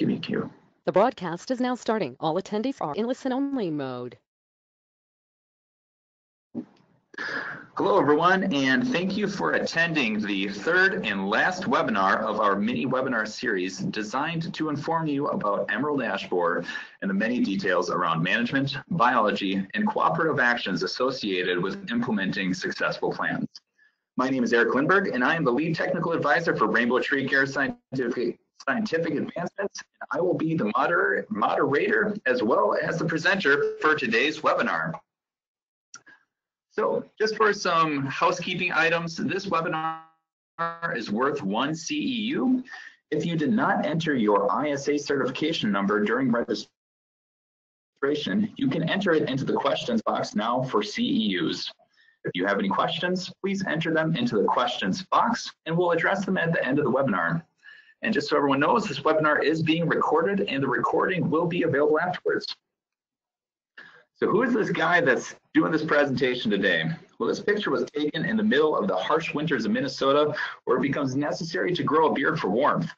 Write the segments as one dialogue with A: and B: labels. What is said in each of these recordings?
A: Give me a cue.
B: The broadcast is now starting. All attendees are in listen-only mode.
A: Hello, everyone, and thank you for attending the third and last webinar of our mini webinar series designed to inform you about emerald ash borer and the many details around management, biology, and cooperative actions associated with implementing successful plans. My name is Erik Lindberg, and I am the lead technical advisor for Rainbow Tree Care Scientific Advancements, and I will be the moderator as well as the presenter for today's webinar. So just for some housekeeping items, this webinar is worth 1 CEU. If you did not enter your ISA certification number during registration, you can enter it into the questions box now for CEUs. If you have any questions, please enter them into the questions box and we'll address them at the end of the webinar. And just so everyone knows, this webinar is being recorded and the recording will be available afterwards. So who is this guy that's doing this presentation today? Well, this picture was taken in the middle of the harsh winters of Minnesota, where it becomes necessary to grow a beard for warmth.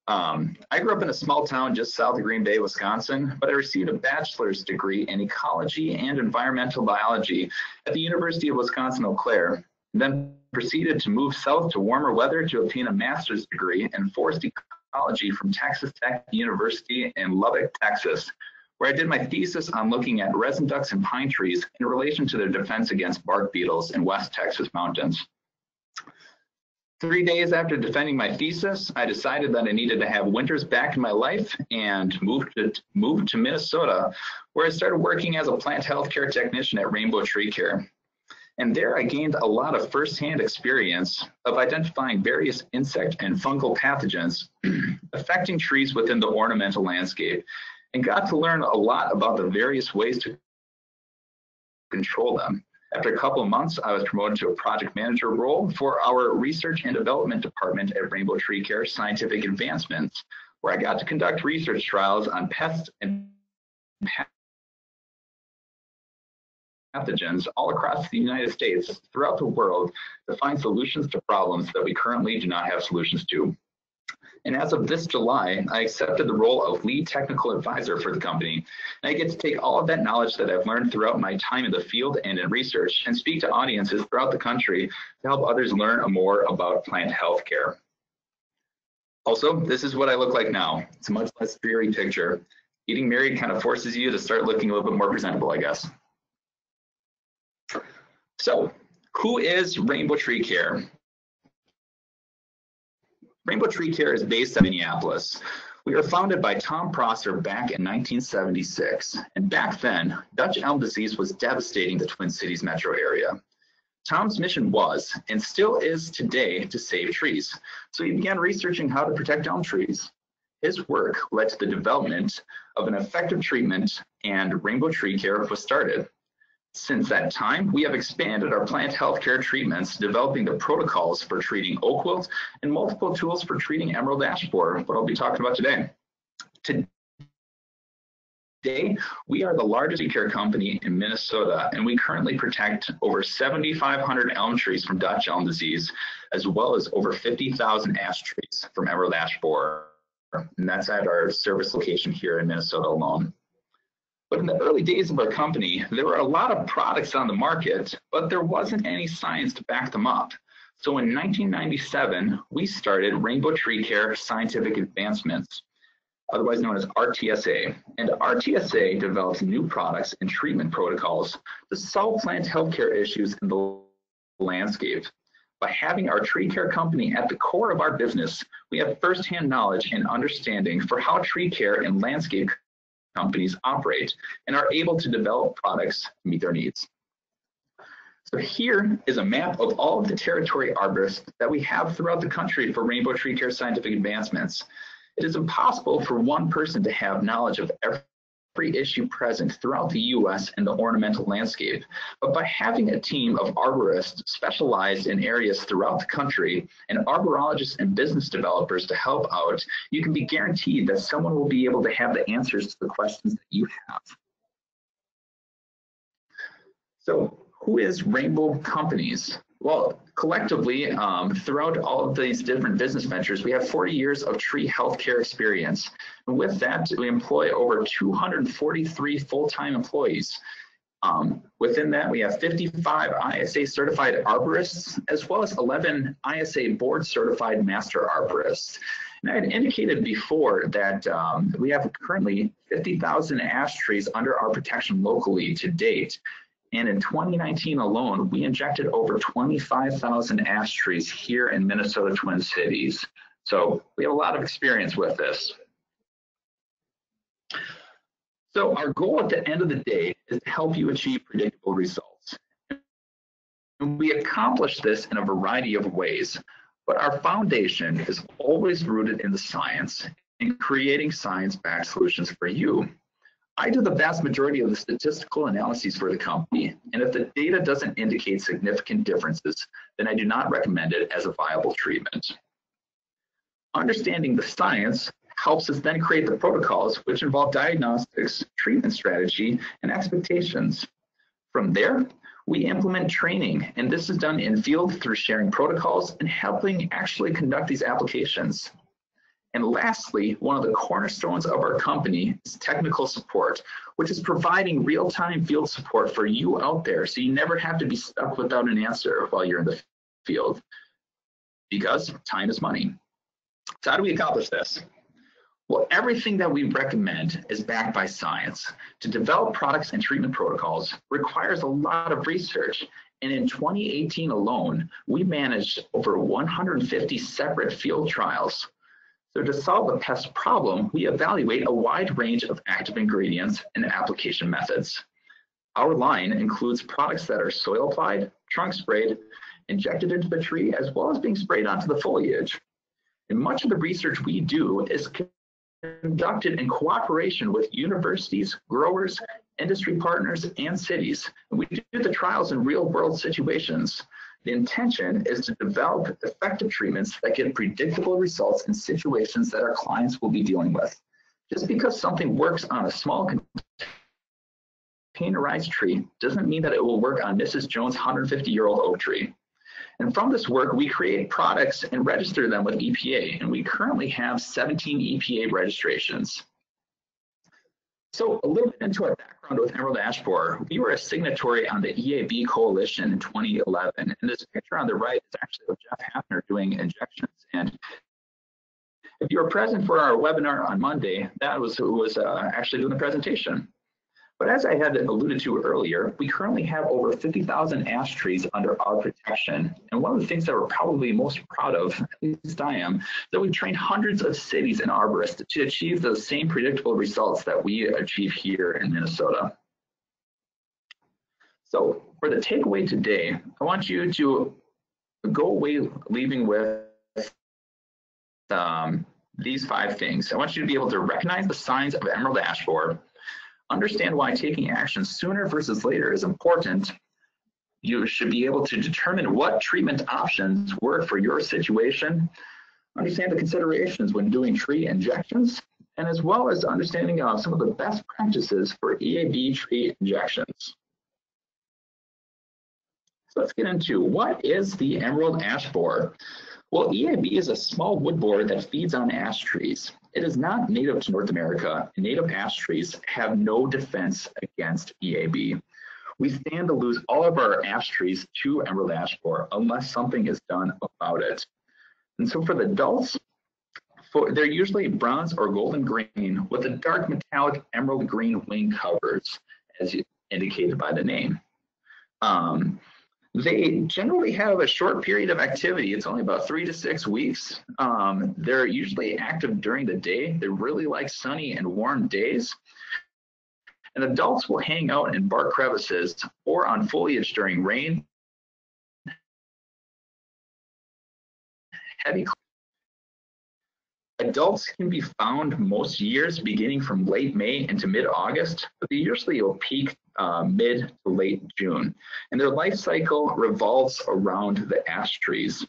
A: I grew up in a small town just south of Green Bay, Wisconsin, but I received a bachelor's degree in ecology and environmental biology at the University of Wisconsin-Eau Claire, and then proceeded to move south to warmer weather to obtain a master's degree in forest ecology from Texas Tech University in Lubbock, Texas, where I did my thesis on looking at resin ducks and pine trees in relation to their defense against bark beetles in West Texas mountains. 3 days after defending my thesis, I decided that I needed to have winters back in my life and moved to Minnesota, where I started working as a plant healthcare technician at Rainbow Tree Care. And there I gained a lot of firsthand experience of identifying various insect and fungal pathogens affecting trees within the ornamental landscape, and got to learn a lot about the various ways to control them. After a couple of months, I was promoted to a project manager role for our research and development department at Rainbow Tree Care Scientific Advancements, where I got to conduct research trials on pests and pathogens all across the United States, throughout the world, to find solutions to problems that we currently do not have solutions to. And as of this July, I accepted the role of lead technical advisor for the company. And I get to take all of that knowledge that I've learned throughout my time in the field and in research and speak to audiences throughout the country to help others learn more about plant health care. Also, this is what I look like now. It's a much less dreary picture. Getting married kind of forces you to start looking a little bit more presentable, I guess. So, who is Rainbow Tree Care? Rainbow Tree Care is based in Minneapolis. We were founded by Tom Prosser back in 1976, and back then, Dutch elm disease was devastating the Twin Cities metro area. Tom's mission was, and still is today, to save trees. So he began researching how to protect elm trees. His work led to the development of an effective treatment, and Rainbow Tree Care was started. Since that time, we have expanded our plant healthcare treatments, developing the protocols for treating oak wilt and multiple tools for treating emerald ash borer, what I'll be talking about today. Today, we are the largest tree care company in Minnesota, and we currently protect over 7,500 elm trees from Dutch elm disease, as well as over 50,000 ash trees from emerald ash borer. And that's at our service location here in Minnesota alone. But in the early days of our company, there were a lot of products on the market, but there wasn't any science to back them up. So in 1997, we started Rainbow Tree Care Scientific Advancements, otherwise known as RTSA. And RTSA develops new products and treatment protocols to solve plant healthcare issues in the landscape. By having our tree care company at the core of our business, we have firsthand knowledge and understanding for how tree care and landscape companies operate and are able to develop products to meet their needs. So here is a map of all of the territory arborists that we have throughout the country for Rainbow Tree Care Scientific Advancements. It is impossible for one person to have knowledge of every issue present throughout the US and the ornamental landscape, but by having a team of arborists specialized in areas throughout the country and arboriculturists and business developers to help out, you can be guaranteed that someone will be able to have the answers to the questions that you have. So who is Rainbow Companies? Well, collectively, throughout all of these different business ventures, we have 40 years of tree healthcare experience. And with that, we employ over 243 full-time employees. Within that, we have 55 ISA certified arborists, as well as 11 ISA board certified master arborists. And I had indicated before that we have currently 50,000 ash trees under our protection locally to date. And in 2019 alone, we injected over 25,000 ash trees here in Minnesota Twin Cities. So we have a lot of experience with this. So our goal at the end of the day is to help you achieve predictable results. And we accomplish this in a variety of ways, but our foundation is always rooted in the science and creating science-backed solutions for you. I do the vast majority of the statistical analyses for the company, and if the data doesn't indicate significant differences, then I do not recommend it as a viable treatment. Understanding the science helps us then create the protocols, which involve diagnostics, treatment strategy, and expectations. From there, we implement training, and this is done in field through sharing protocols and helping actually conduct these applications. And lastly, one of the cornerstones of our company is technical support, which is providing real-time field support for you out there, so you never have to be stuck without an answer while you're in the field, because time is money. So how do we accomplish this? Well, everything that we recommend is backed by science. To develop products and treatment protocols requires a lot of research. And in 2018 alone, we managed over 150 separate field trials. So to solve the pest problem, we evaluate a wide range of active ingredients and application methods. Our line includes products that are soil applied, trunk sprayed, injected into the tree, as well as being sprayed onto the foliage. And much of the research we do is conducted in cooperation with universities, growers, industry partners, and cities. And we do the trials in real-world situations. The intention is to develop effective treatments that get predictable results in situations that our clients will be dealing with. Just because something works on a small containerized tree doesn't mean that it will work on Mrs. Jones' 150-year-old oak tree. And from this work, we create products and register them with EPA, and we currently have 17 EPA registrations. So a little bit into our background with emerald ash borer, we were a signatory on the EAB coalition in 2011, and this picture on the right is actually of Jeff Hafner doing injections. And if you were present for our webinar on Monday, that was who was actually doing the presentation. But as I had alluded to earlier, we currently have over 50,000 ash trees under our protection. And one of the things that we're probably most proud of, at least I am, that we've trained hundreds of cities and arborists to achieve those same predictable results that we achieve here in Minnesota. So for the takeaway today, I want you to go away leaving with these 5 things. I want you to be able to recognize the signs of emerald ash borer, understand why taking action sooner versus later is important. You should be able to determine what treatment options work for your situation, understand the considerations when doing tree injections, and as well as understanding some of the best practices for EAB tree injections. So let's get into what is the emerald ash borer. Well, EAB is a small wood borer that feeds on ash trees. It is not native to North America, and native ash trees have no defense against EAB. We stand to lose all of our ash trees to emerald ash borer unless something is done about it. And so for the adults, they're usually bronze or golden green with a dark metallic emerald green wing covers, as indicated by the name. They generally have a short period of activity. It's only about 3 to 6 weeks. They're usually active during the day. They really like sunny and warm days. And adults will hang out in bark crevices or on foliage during rain, heavy. Adults can be found most years beginning from late May into mid-August, but they usually will peak mid to late June. And their life cycle revolves around the ash trees.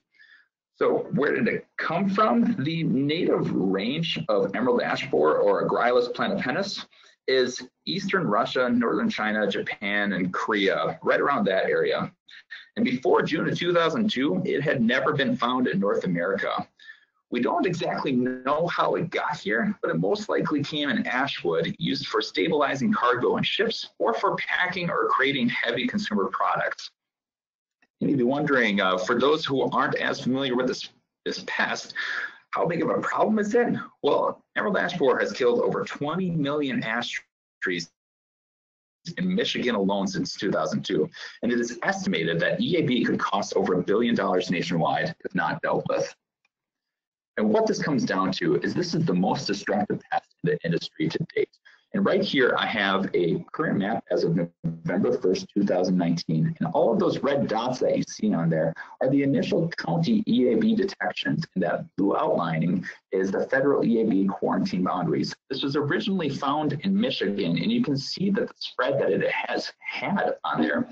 A: So where did it come from? The native range of emerald ash borer or Agrylus planopennis is Eastern Russia, Northern China, Japan, and Korea, right around that area. And before June of 2002, it had never been found in North America. We don't exactly know how it got here, but it most likely came in ash wood used for stabilizing cargo in ships or for packing or creating heavy consumer products. You may be wondering, for those who aren't as familiar with this pest, how big of a problem is it? Well, emerald ash borer has killed over 20 million ash trees in Michigan alone since 2002, and it is estimated that EAB could cost over $1 billion nationwide if not dealt with. And what this comes down to is this is the most destructive pest in the industry to date. And right here, I have a current map as of November 1st, 2019. And all of those red dots that you see on there are the initial county EAB detections. And that blue outlining is the federal EAB quarantine boundaries. This was originally found in Michigan, and you can see that the spread that it has had on there.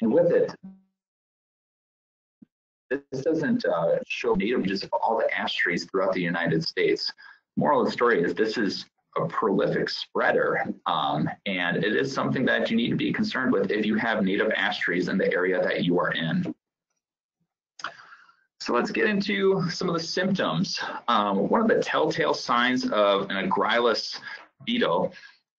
A: And with it, this doesn't show native ranges of all the ash trees throughout the United States. Moral of the story is this is a prolific spreader, and it is something that you need to be concerned with if you have native ash trees in the area that you are in. So let's get into some of the symptoms. One of the telltale signs of an agrylus beetle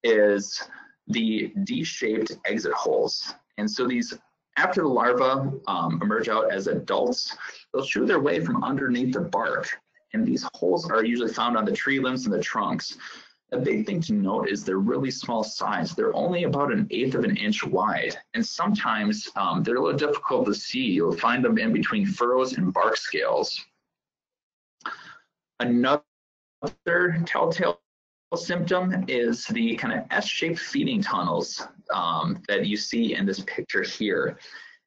A: is the D-shaped exit holes. And so these, after the larvae emerge out as adults, they'll chew their way from underneath the bark. And these holes are usually found on the tree limbs and the trunks. A big thing to note is they're really small size. They're only about 1/8 of an inch wide. And sometimes they're a little difficult to see. You'll find them in between furrows and bark scales. Another telltale symptom is the kind of S-shaped feeding tunnels that you see in this picture here.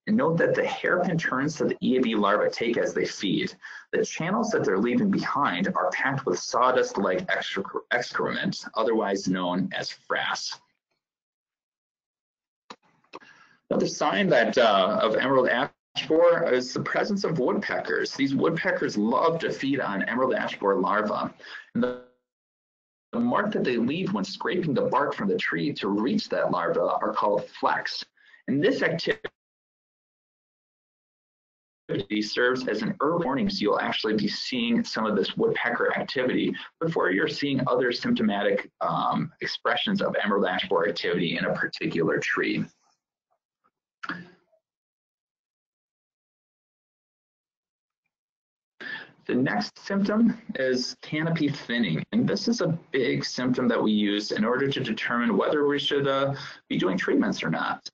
A: And note that the hairpin turns that the EAB larvae take as they feed. The channels that they're leaving behind are packed with sawdust-like excrement, otherwise known as frass. Another sign that of emerald ash borer is the presence of woodpeckers. These woodpeckers love to feed on emerald ash borer larvae. And the mark that they leave when scraping the bark from the tree to reach that larva are called flecks. And this activity serves as an early warning, so you'll actually be seeing some of this woodpecker activity before you're seeing other symptomatic expressions of emerald ash borer activity in a particular tree. The next symptom is canopy thinning, and this is a big symptom that we use in order to determine whether we should be doing treatments or not.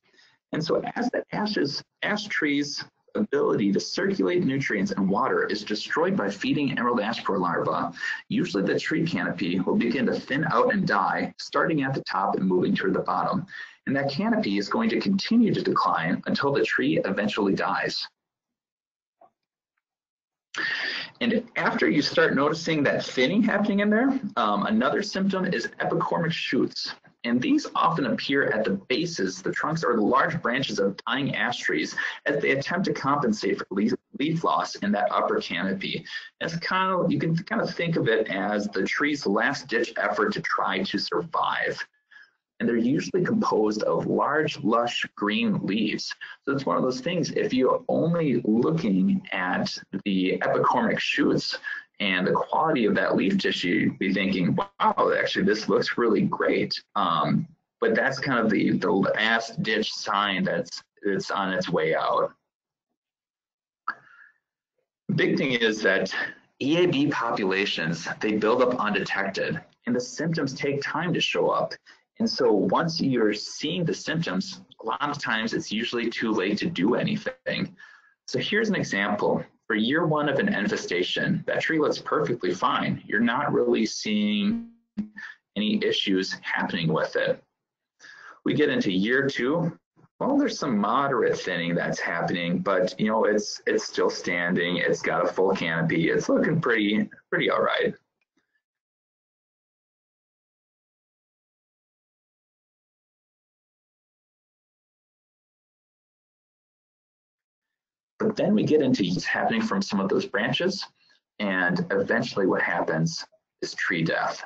A: And so as the ash trees ability to circulate nutrients and water is destroyed by feeding emerald ash borer larvae, usually the tree canopy will begin to thin out and die, starting at the top and moving toward the bottom. And that canopy is going to continue to decline until the tree eventually dies. And after you start noticing that thinning happening in there, another symptom is epicormic shoots. And these often appear at the bases, the trunks, or the large branches of dying ash trees as they attempt to compensate for leaf loss in that upper canopy. It's you can kind of think of it as the tree's last-ditch effort to try to survive. And they're usually composed of large, lush green leaves. So it's one of those things, if you're only looking at the epicormic shoots and the quality of that leaf tissue, you'd be thinking, wow, actually this looks really great. But that's kind of the last ditch sign that it's on its way out. The big thing is that EAB populations, they build up undetected, and the symptoms take time to show up. And so once you're seeing the symptoms, a lot of times it's usually too late to do anything. So here's an example. For year 1 of an infestation, that tree looks perfectly fine. You're not really seeing any issues happening with it. We get into year 2. Well, there's some moderate thinning that's happening, but you know, it's still standing. It's got a full canopy. It's looking pretty all right. But then we get into what's happening from some of those branches, and eventually what happens is tree death.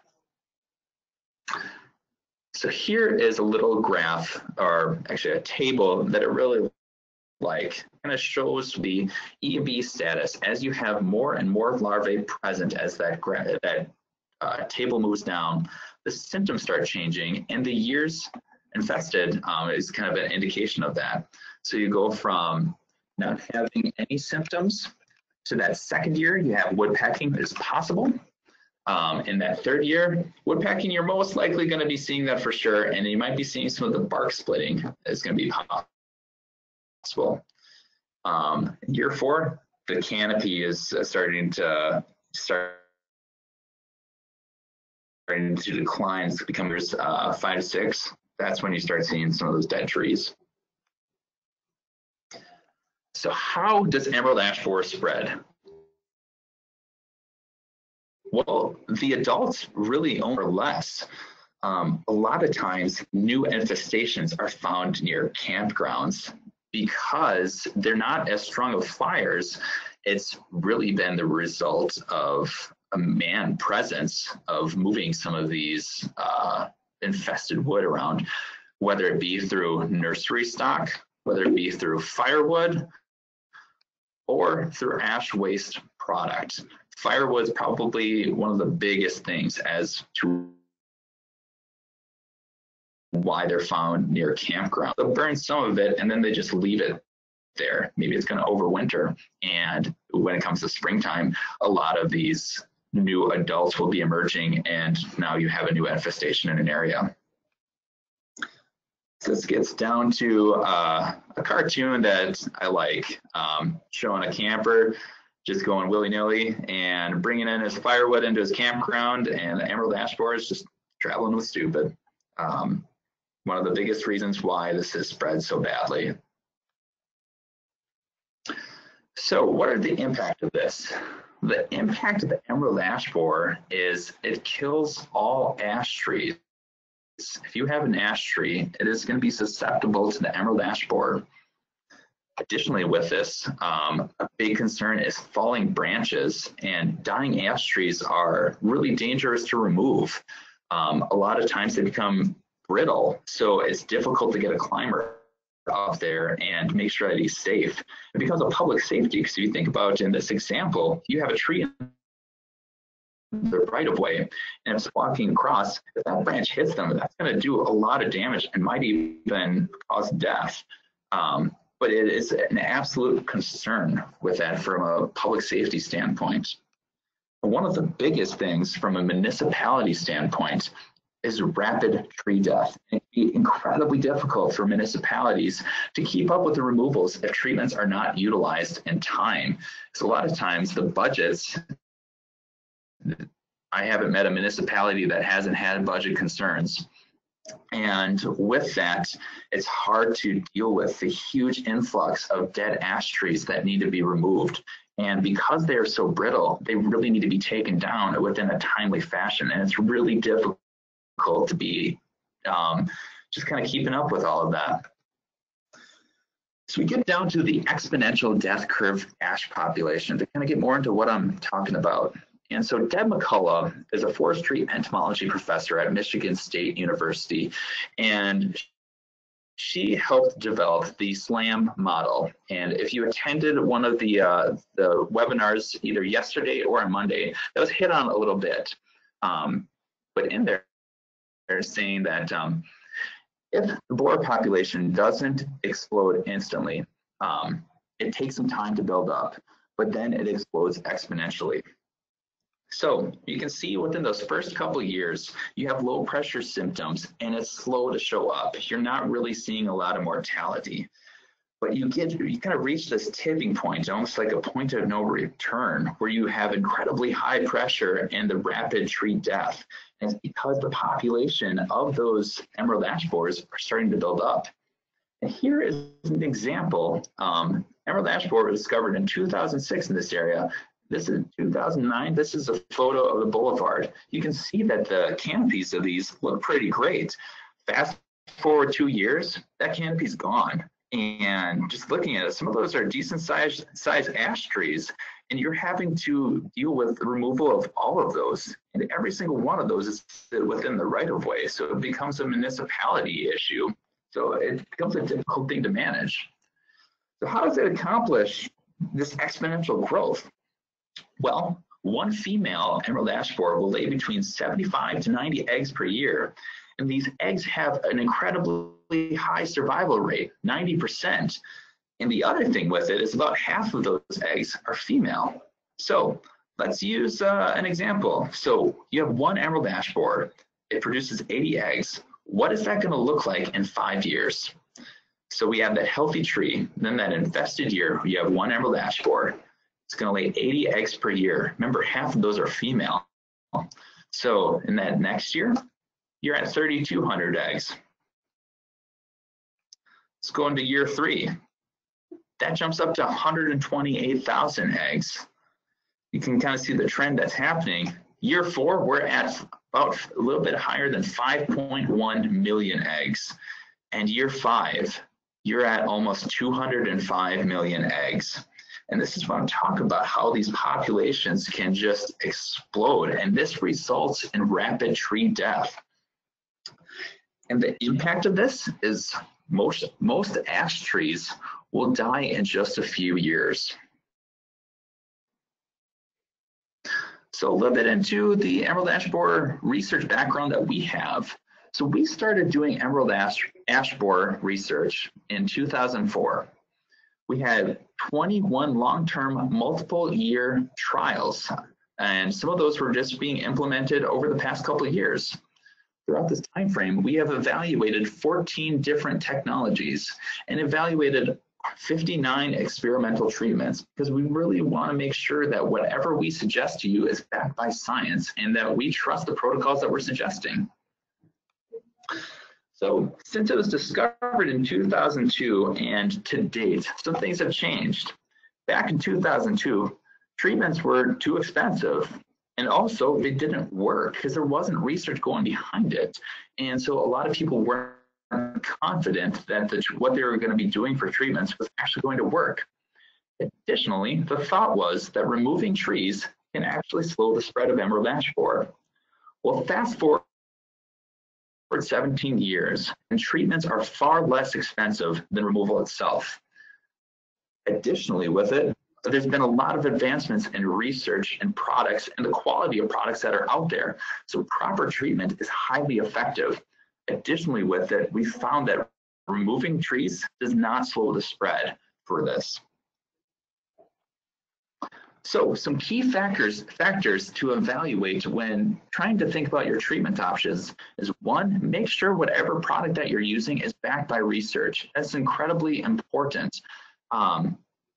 A: So here is a little graph, or actually a table that it really kind of shows the EAB status as you have more and more larvae present as that table moves down. The symptoms start changing, and the years infested is kind of an indication of that. So you go from not having any symptoms to that second year, you have woodpecking is possible. In that third year, woodpecking, you're most likely going to be seeing that for sure, and you might be seeing some of the bark splitting is going to be possible. Year 4, the canopy is starting to decline. It's become years 5 to 6. That's when you start seeing some of those dead trees. So how does emerald ash borer spread? Well, the adults really own less. A lot of times new infestations are found near campgrounds because they're not as strong of fires. It's really been the result of a man presence of moving some of these infested wood around, whether it be through nursery stock, whether it be through firewood, or through ash waste product. Firewood is probably one of the biggest things as to why they're found near campground. They'll burn some of it and then they just leave it there. Maybe it's going to overwinter. And when it comes to springtime, a lot of these new adults will be emerging, and now you have a new infestation in an area. So this gets down to a cartoon that I like, showing a camper just going willy-nilly and bringing in his firewood into his campground, and the emerald ash borer is just traveling with stupid. One of the biggest reasons why this has spread so badly. So what are the impact of this? The impact of the emerald ash borer is it kills all ash trees. If you have an ash tree, it is going to be susceptible to the emerald ash borer. Additionally, with this, a big concern is falling branches, and dying ash trees are really dangerous to remove. A lot of times they become brittle, so it's difficult to get a climber up there and make sure that he's safe. It becomes a public safety, because if you think about in this example, you have a tree in the right of way, and it's walking across. If that branch hits them, that's going to do a lot of damage and might even cause death. But it is an absolute concern with that from a public safety standpoint. One of the biggest things from a municipality standpoint is rapid tree death. It can be incredibly difficult for municipalities to keep up with the removals if treatments are not utilized in time. So a lot of times the budgets, I haven't met a municipality that hasn't had budget concerns. And with that, it's hard to deal with the huge influx of dead ash trees that need to be removed. And because they are so brittle, they really need to be taken down within a timely fashion. And it's really difficult to be just kind of keeping up with all of that. So we get down to the exponential death curve ash population to kind of get more into what I'm talking about. And so Deb McCullough is a forestry entomology professor at Michigan State University, and she helped develop the SLAM model. And if you attended one of the webinars either yesterday or on Monday, that was hit on a little bit. But in there, they're saying that if the borer population doesn't explode instantly, it takes some time to build up, but then it explodes exponentially. So you can see within those first couple of years, you have low pressure symptoms and it's slow to show up. You're not really seeing a lot of mortality, but you kind of reach this tipping point, almost like a point of no return, where you have incredibly high pressure and the rapid tree death. And it's because the population of those emerald ash borers are starting to build up. And here is an example. Emerald ash borer was discovered in 2006 in this area. This is 2009. This is a photo of the boulevard. You can see that the canopies of these look pretty great. Fast forward 2 years, that canopy's gone. And just looking at it, some of those are decent size ash trees, and you're having to deal with the removal of all of those. And every single one of those is within the right of way. So it becomes a municipality issue. So it becomes a difficult thing to manage. So how does it accomplish this exponential growth? Well, one female emerald ash borer will lay between 75 to 90 eggs per year. And these eggs have an incredibly high survival rate, 90%. And the other thing with it is about half of those eggs are female. So let's use an example. So you have one emerald ash borer. It produces 80 eggs. What is that going to look like in 5 years? So we have that healthy tree. Then that infested year, you have one emerald ash borer. It's going to lay 80 eggs per year. Remember, half of those are female. So in that next year, you're at 3,200 eggs. Let's go into year 3. That jumps up to 128,000 eggs. You can kind of see the trend that's happening. Year 4, we're at about a little bit higher than 5.1 million eggs. And year 5, you're at almost 205 million eggs. And this is what I'm talking about, how these populations can just explode. And this results in rapid tree death. And the impact of this is most ash trees will die in just a few years. So a little bit into the emerald ash borer research background that we have. So we started doing emerald ash borer research in 2004. We had 21 long-term multiple year trials, and some of those were just being implemented over the past couple of years. Throughout this time frame, we have evaluated 14 different technologies and evaluated 59 experimental treatments, because we really want to make sure that whatever we suggest to you is backed by science and that we trust the protocols that we're suggesting. So since it was discovered in 2002 and to date, some things have changed. Back in 2002, treatments were too expensive. And also, they didn't work because there wasn't research going behind it. And so a lot of people weren't confident that what they were going to be doing for treatments was actually going to work. Additionally, the thought was that removing trees can actually slow the spread of emerald ash borer. Well, fast forward 17 years, and treatments are far less expensive than removal itself. Additionally, with it, there's been a lot of advancements in research and products and the quality of products that are out there. So proper treatment is highly effective. Additionally, with it, we found that removing trees does not slow the spread for this. So some key factors to evaluate when trying to think about your treatment options is 1, make sure whatever product that you're using is backed by research. That's incredibly important.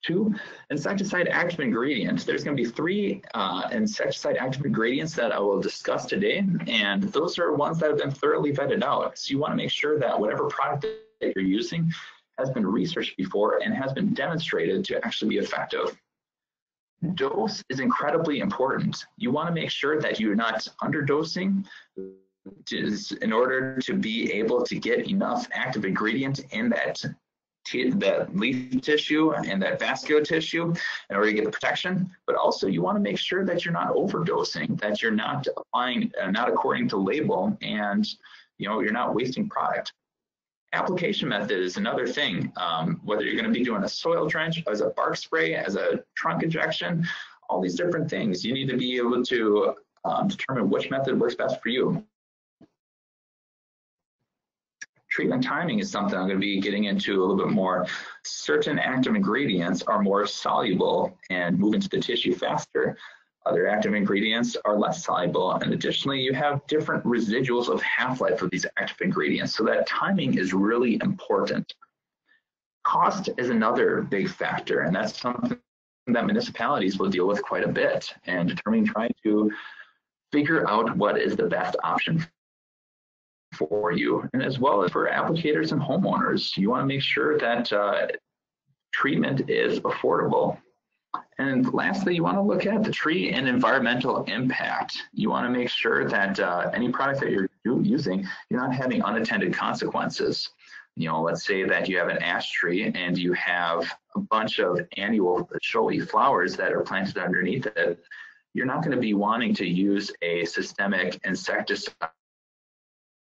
A: 2, insecticide active ingredients. There's going to be 3 insecticide active ingredients that I will discuss today, and those are ones that have been thoroughly vetted out. So you want to make sure that whatever product that you're using has been researched before and has been demonstrated to actually be effective. Dose is incredibly important. You want to make sure that you're not underdosing in order to be able to get enough active ingredient in that leaf tissue and that vascular tissue in order to get the protection. But also you want to make sure that you're not overdosing, that you're not applying not according to label, and you're not wasting product. Application method is another thing. Whether you're going to be doing a soil drench, as a bark spray, as a trunk injection, all these different things, you need to be able to determine which method works best for you. Treatment timing is something I'm going to be getting into a little bit more. Certain active ingredients are more soluble and move into the tissue faster. Other active ingredients are less soluble, and additionally, you have different residuals of half-life of these active ingredients, so that timing is really important. Cost is another big factor, and that's something that municipalities will deal with quite a bit, and trying to figure out what is the best option for you. And as well as for applicators and homeowners, you want to make sure that treatment is affordable. And lastly, you want to look at the tree and environmental impact. You want to make sure that any product that you're using, you're not having unintended consequences. You know, let's say that you have an ash tree and you have a bunch of annual showy flowers that are planted underneath it. You're not going to be wanting to use a systemic insecticide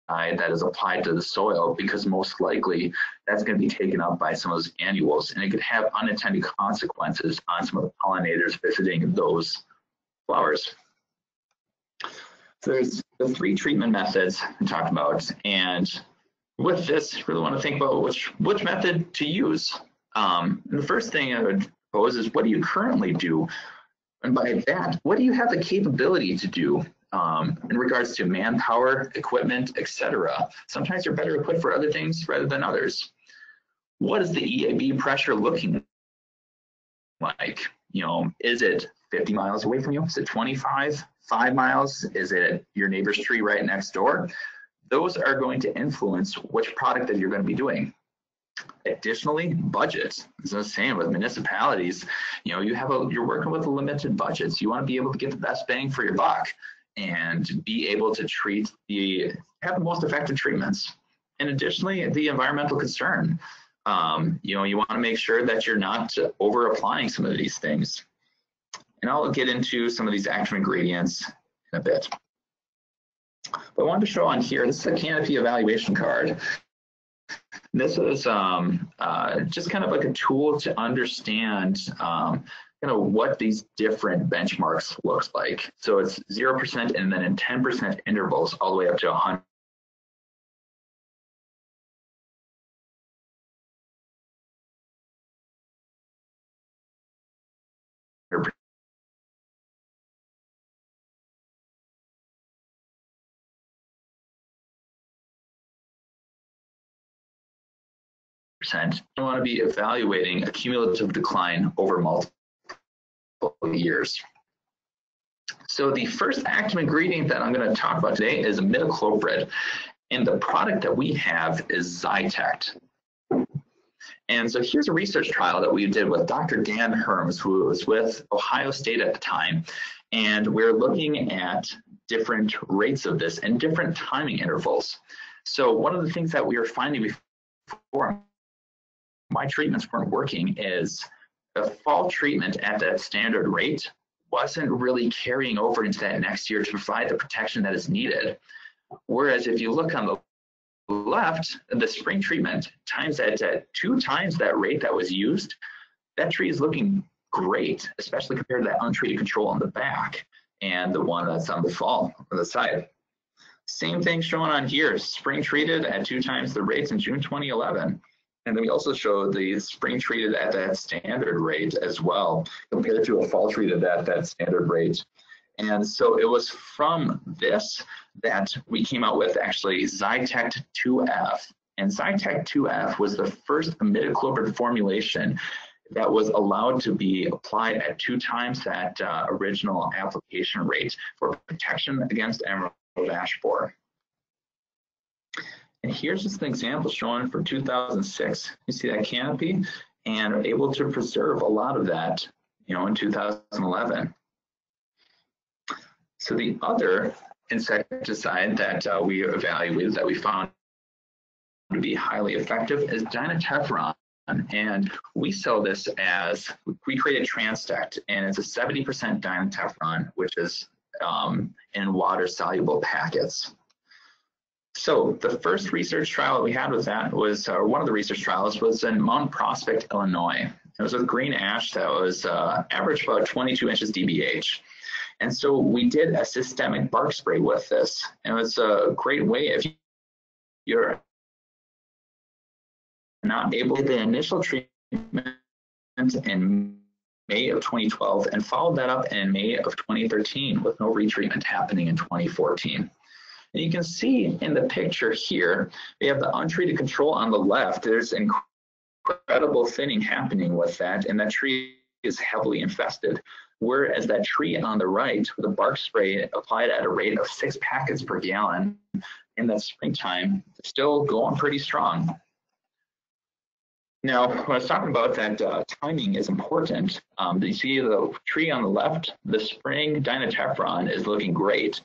A: that is applied to the soil, because most likely that's going to be taken up by some of those annuals, and it could have unintended consequences on some of the pollinators visiting those flowers. So there's the 3 treatment methods we talked about, and with this, really want to think about which method to use. And the first thing I would propose is, what do you currently do? And by that, what do you have the capability to do in regards to manpower, equipment, etc.? Sometimes you're better equipped for other things rather than others. What is the EAB pressure looking like? You know, is it 50 miles away from you? Is it 25, 5 miles? Is it your neighbor's tree right next door? Those are going to influence which product that you're going to be doing. Additionally, budget. As I was saying, with municipalities, you know, you're working with limited budgets. You want to be able to get the best bang for your buck and be able to have the most effective treatments. And additionally, the environmental concern. You know, you want to make sure that you're not over applying some of these things. And I'll get into some of these active ingredients in a bit. But I wanted to show on here, this is a canopy evaluation card. This is just kind of like a tool to understand what these different benchmarks looks like. So it's 0% and then in 10% intervals all the way up to 100%. You want to be evaluating a cumulative decline over multiple years. So the first active ingredient that I'm going to talk about today is imidacloprid, and the product that we have is Xytect. And so here's a research trial that we did with Dr. Dan Herms, who was with Ohio State at the time, and we're looking at different rates of this and different timing intervals. So one of the things that we were finding before my treatments weren't working is the fall treatment at that standard rate wasn't really carrying over into that next year to provide the protection that is needed. Whereas if you look on the left, the spring treatment times at 2 times that rate that was used, that tree is looking great, especially compared to that untreated control on the back and the one that's on the fall on the side. Same thing shown on here, spring treated at 2 times the rates in June 2011. And then we also show the spring treated at that standard rate as well, compared to a fall treated at that standard rate. And so it was from this that we came out with actually Xytect 2F. And Xytect 2F was the first imidacloprid formulation that was allowed to be applied at 2 times that original application rate for protection against emerald ash borer. And here's just an example shown from 2006. You see that canopy, and are able to preserve a lot of that, in 2011. So the other insecticide that we evaluated that we found to be highly effective is dinotefuran. And we sell this as, we created Transtect, and it's a 70% dinotefuran, which is in water-soluble packets. So the first research trial that we had with that was, one of the research trials was in Mount Prospect, Illinois. It was with green ash that was average about 22 inches DBH. And so we did a systemic bark spray with this. And it was a great way if you're not able to the initial treatment in May of 2012 and followed that up in May of 2013 with no retreatment happening in 2014. And you can see in the picture here, we have the untreated control on the left. There's incredible thinning happening with that, and that tree is heavily infested. Whereas that tree on the right, with the bark spray applied at a rate of 6 packets per gallon in the springtime, still going pretty strong. Now, when I was talking about that timing is important, you see the tree on the left, the spring dinotefuran is looking great.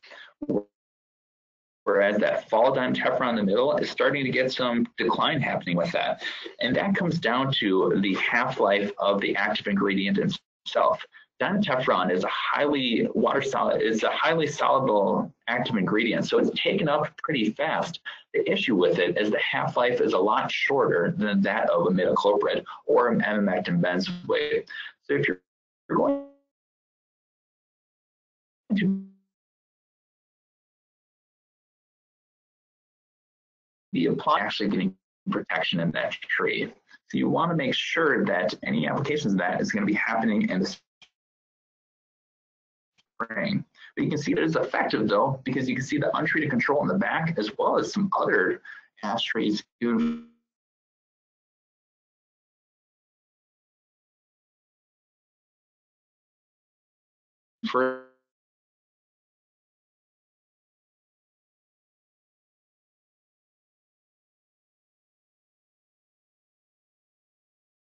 A: whereas that fall dimethyltephrine in the middle is starting to get some decline happening with that. And that comes down to the half-life of the active ingredient itself. Dimethyltephrine is a highly soluble active ingredient, so it's taken up pretty fast. The issue with it is the half-life is a lot shorter than that of imidacloprid or Emamectin benzoate. So if you're going to be applying, actually getting protection in that tree. So you want to make sure that any applications of that is going to be happening in the spring. But you can see that it's effective though, because you can see the untreated control in the back, as well as some other ash trees even further.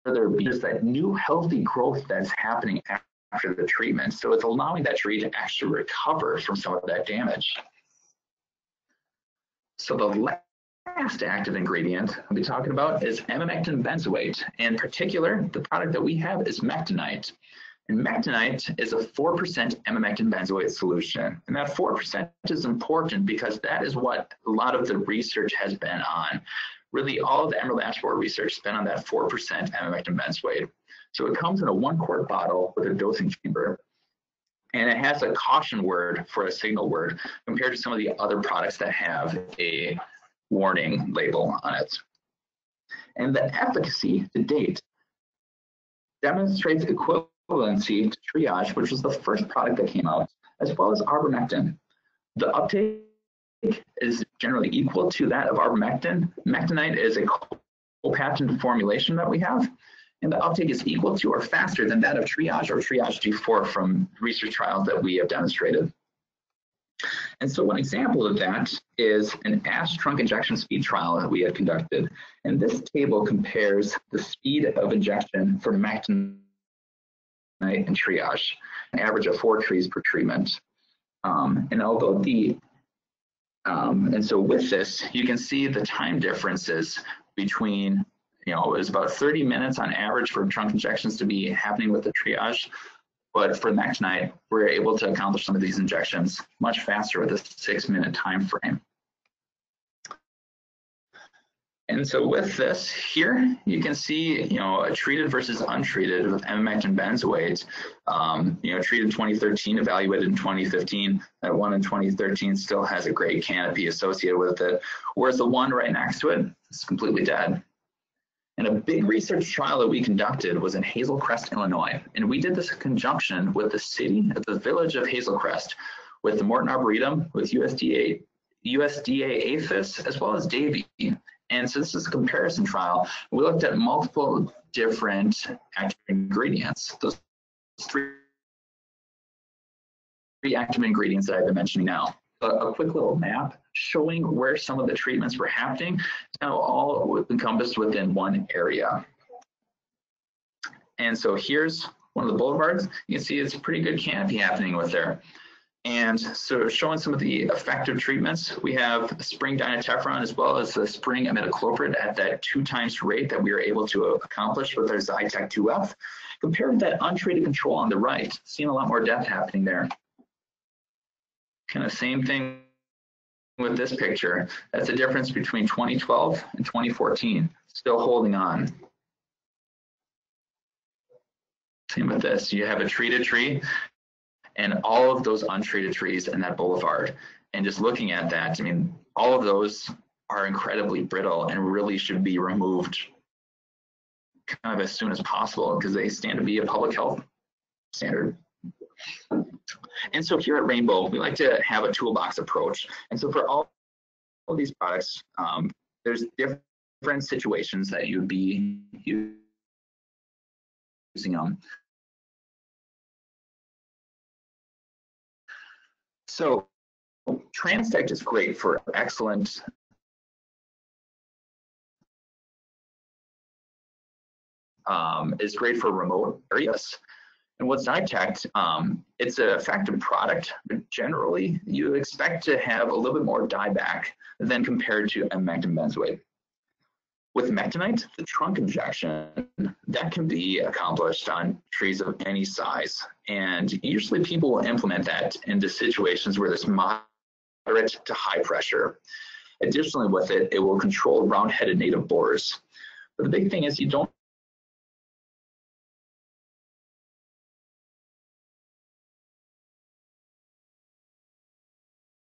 A: There's that new healthy growth that's happening after the treatment. So it's allowing that tree to actually recover from some of that damage. So the last active ingredient I'll be talking about is Emamectin benzoate. In particular, the product that we have is MECTINITE. And MECTINITE is a 4% Emamectin benzoate solution. And that 4% is important because that is what a lot of the research has been on. Really, all of the emerald ash borer research has been on that 4% Emamectin benzoate. So it comes in a 1-quart bottle with a dosing chamber. And it has a caution word for a signal word compared to some of the other products that have a warning label on it. And the efficacy to date demonstrates equivalency to Triage, which was the first product that came out, as well as Arboriculture. The uptake is generally equal to that of Arboriculture. MECTINITE is a co-patented formulation that we have, and the uptake is equal to or faster than that of Triage or Triage G4 from research trials that we have demonstrated. And so one example of that is an ash trunk injection speed trial that we had conducted. And this table compares the speed of injection for MECTINITE and Triage, an average of 4 trees per treatment. And although and so with this, you can see the time differences between, it was about 30 minutes on average for trunk injections to be happening with the Triage. But for MECTINITE, we're able to accomplish some of these injections much faster with a 6-minute time frame. And so with this here, you can see, a treated versus untreated with Emamectin benzoate. Treated in 2013, evaluated in 2015. That one in 2013 still has a great canopy associated with it, whereas the one right next to it is completely dead. And a big research trial that we conducted was in Hazel Crest, Illinois. And we did this in conjunction with the village of Hazel Crest, with the Morton Arboretum, with USDA APHIS, as well as Davy. And so this is a comparison trial. We looked at multiple different active ingredients. Those 3 active ingredients that I've been mentioning now. A quick little map showing where some of the treatments were happening, now all encompassed within one area. And so here's one of the boulevards. You can see it's a pretty good canopy happening with there. And so showing some of the effective treatments, we have spring dimethyltephrine as well as the spring imidacloprid at that 2 times rate that we were able to accomplish with our Xytect 2F. Compared to that untreated control on the right, seeing a lot more death happening there. Kind of same thing with this picture. That's the difference between 2012 and 2014, still holding on. Same with this, you have a treated tree and all of those untreated trees in that boulevard. And just looking at that, all of those are incredibly brittle and really should be removed kind of as soon as possible because they stand to be a public health standard. And so here at Rainbow, we like to have a toolbox approach. And so for all of these products, there's different situations that you'd be using them. So Transtect is great for excellent is great for remote areas. And with Xytect, it's an effective product, but generally you expect to have a little bit more dieback than compared to Emamectin benzoate. With MECTINITE, the trunk injection, that can be accomplished on trees of any size. And usually people will implement that into situations where there's moderate to high pressure. Additionally, with it, it will control round-headed native borers. But the big thing is you don't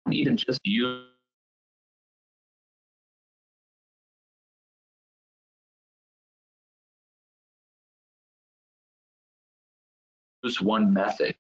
A: need to just use one method.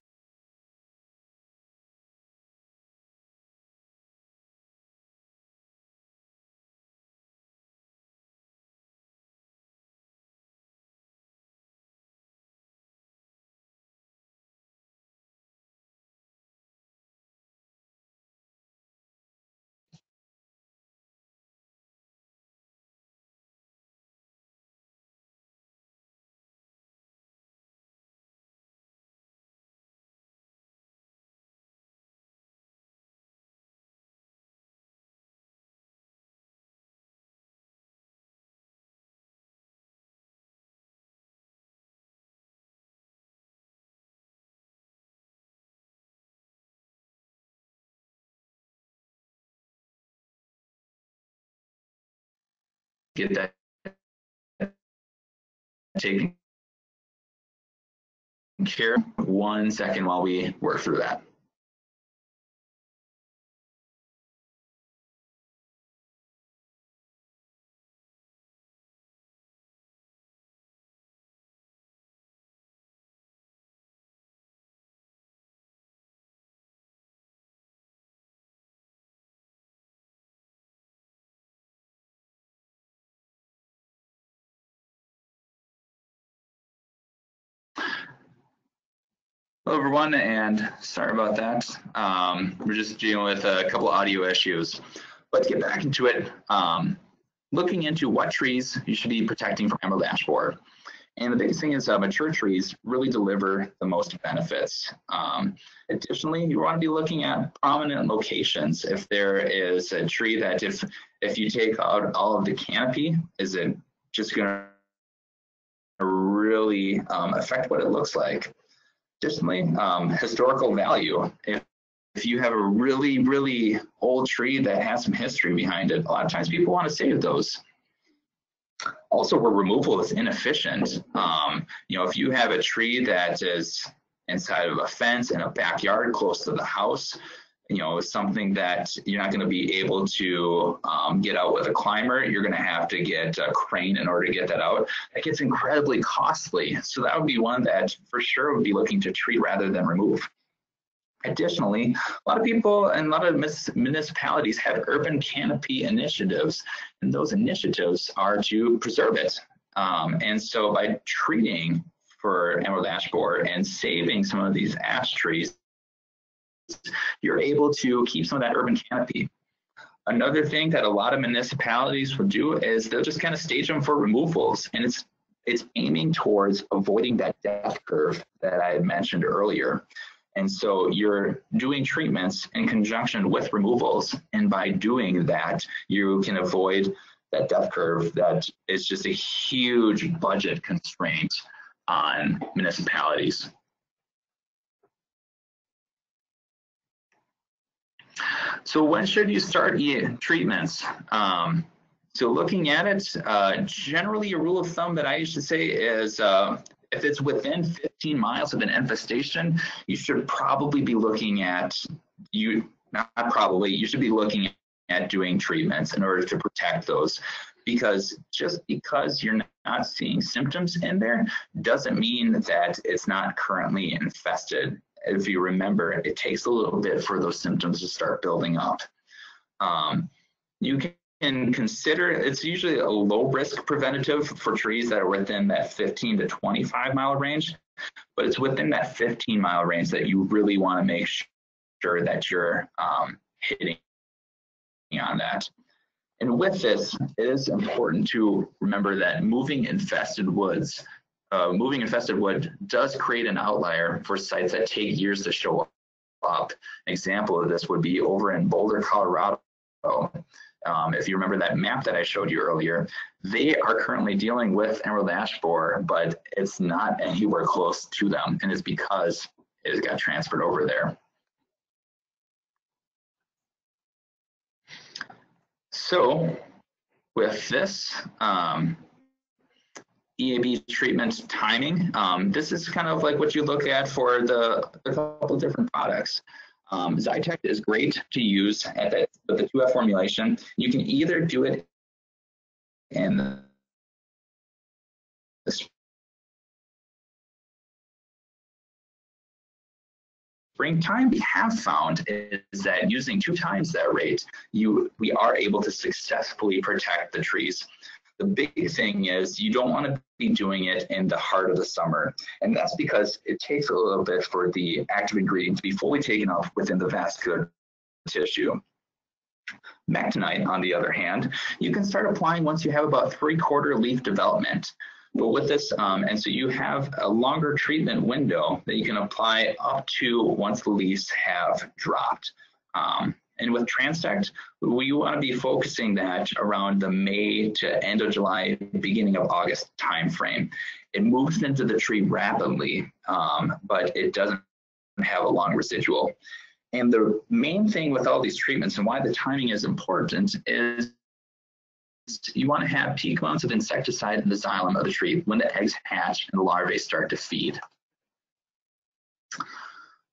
A: Get that taken care of. 1 second while we work through that. Hello everyone, and sorry about that. We're just dealing with a couple audio issues. Let's get back into it. Looking into what trees you should be protecting from emerald ash borer. And the biggest thing is mature trees really deliver the most benefits. Additionally, you want to be looking at prominent locations. If there is a tree that if you take out all of the canopy, is it just going to really affect what it looks like? Additionally, historical value. If you have a really, really old tree that has some history behind it, a lot of times people want to save those. Also, where removal is inefficient. If you have a tree that is inside of a fence in a backyard close to the house, something that you're not going to be able to get out with a climber, you're going to have to get a crane in order to get that out. That gets incredibly costly. So that would be one that for sure would be looking to treat rather than remove. Additionally, a lot of people and a lot of municipalities have urban canopy initiatives, and those initiatives are to preserve it. And so by treating for emerald ash borer and saving some of these ash trees, you're able to keep some of that urban canopy. Another thing that a lot of municipalities will do is they'll just kind of stage them for removals, and it's aiming towards avoiding that death curve that I had mentioned earlier. And so you're doing treatments in conjunction with removals, and by doing that, you can avoid that death curve that is just a huge budget constraint on municipalities. So when should you start treatments? So looking at it, generally a rule of thumb that I used to say is if it's within 15 miles of an infestation, you should probably be looking at, you should be looking at doing treatments in order to protect those. Because just because you're not seeing symptoms in there doesn't mean that it's not currently infested. If you remember, it takes a little bit for those symptoms to start building up. You can consider, it's usually a low risk preventative for trees that are within that 15 to 25 mile range, but it's within that 15 mile range that you really want to make sure that you're hitting on that. And with this, it is important to remember that moving infested woods moving infested wood does create an outlier for sites that take years to show up. An example of this would be over in Boulder, Colorado. If you remember that map that I showed you earlier, they are currently dealing with emerald ash borer, but it's not anywhere close to them, and it's because it got transferred over there. So with this, EAB treatment timing, this is kind of like what you look at for a couple of different products. Xytect is great to use with the 2F formulation. You can either do it in the springtime. We have found is that using 2 times that rate, we are able to successfully protect the trees. The big thing is you don't want to be doing it in the heart of the summer. And that's because it takes a little bit for the active ingredient to be fully taken off within the vascular tissue. MECTINITE, on the other hand, you can start applying once you have about 3/4 leaf development. But with this, and so you have a longer treatment window that you can apply up to once the leaves have dropped. And with Transtect, we want to be focusing that around the May to end of July, beginning of August timeframe. It moves into the tree rapidly, but it doesn't have a long residual. And the main thing with all these treatments and why the timing is important is you want to have peak amounts of insecticide in the xylem of the tree when the eggs hatch and the larvae start to feed.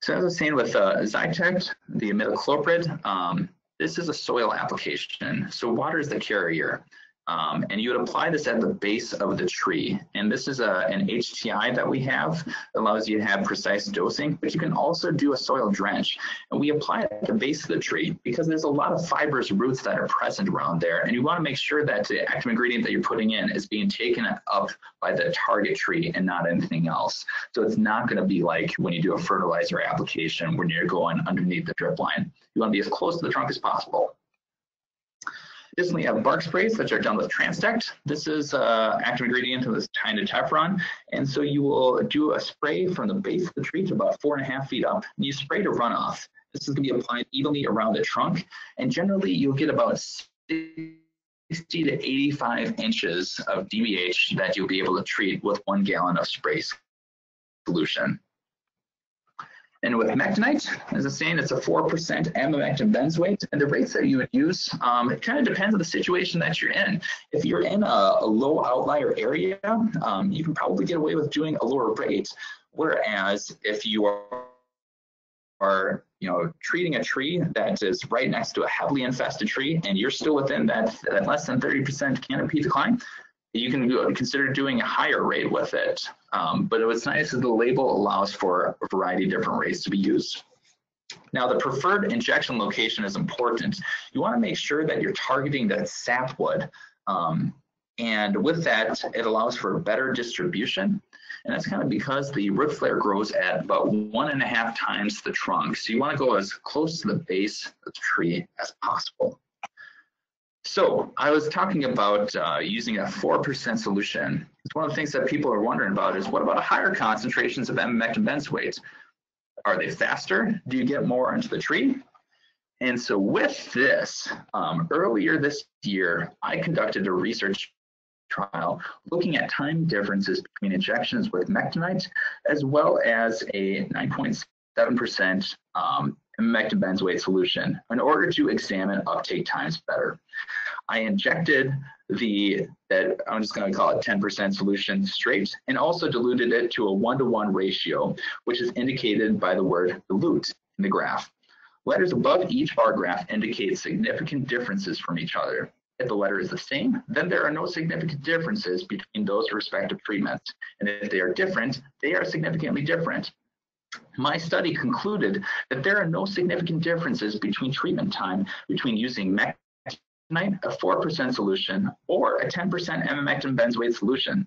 A: So as I was saying with Xytect, the imidacloprid, this is a soil application. So water is the carrier. And you would apply this at the base of the tree. And this is an HTI that we have that allows you to have precise dosing, but you can also do a soil drench. And we apply it at the base of the tree because there's a lot of fibrous roots that are present around there. And you want to make sure that the active ingredient that you're putting in is being taken up by the target tree and not anything else. So it's not going to be like when you do a fertilizer application when you're going underneath the drip line. You want to be as close to the trunk as possible. Additionally, we have bark sprays, which are done with Transtect. This is active ingredient of this tiny Teflon. And so you will do a spray from the base of the tree to about 4.5 feet up. And you spray to runoff. This is going to be applied evenly around the trunk. And generally, you'll get about 60 to 85 inches of DBH that you'll be able to treat with 1 gallon of spray solution. And with MECTINITE, as I'm saying, it's a 4% Emamectin benzoate, and the rates that you would use, it kind of depends on the situation that you're in. If you're in a low outlier area, you can probably get away with doing a lower rate. Whereas if you are treating a tree that is right next to a heavily infested tree, and you're still within that less than 30% canopy decline, you can consider doing a higher rate with it. But what's nice is the label allows for a variety of different rates to be used. Now, the preferred injection location is important. You want to make sure that you're targeting that sapwood. And with that, it allows for better distribution. And that's kind of because the root flare grows at about 1.5 times the trunk. So you want to go as close to the base of the tree as possible. So I was talking about using a 4% solution. One of the things that people are wondering about is what about higher concentrations of Emamectin benzoate? Are they faster? Do you get more into the tree? And so with this, earlier this year, I conducted a research trial looking at time differences between injections with MECTINITE as well as a 9.7% Emamectin benzoate solution in order to examine uptake times better. I injected I'm just going to call it 10% solution straight, and also diluted it to a 1-to-1 ratio, which is indicated by the word dilute in the graph. Letters above each bar graph indicate significant differences from each other. If the letter is the same, then there are no significant differences between those respective treatments. And if they are different, they are significantly different. My study concluded that there are no significant differences between treatment time between using MECTINITE, a 4% solution, or a 10% Emamectin benzoate solution.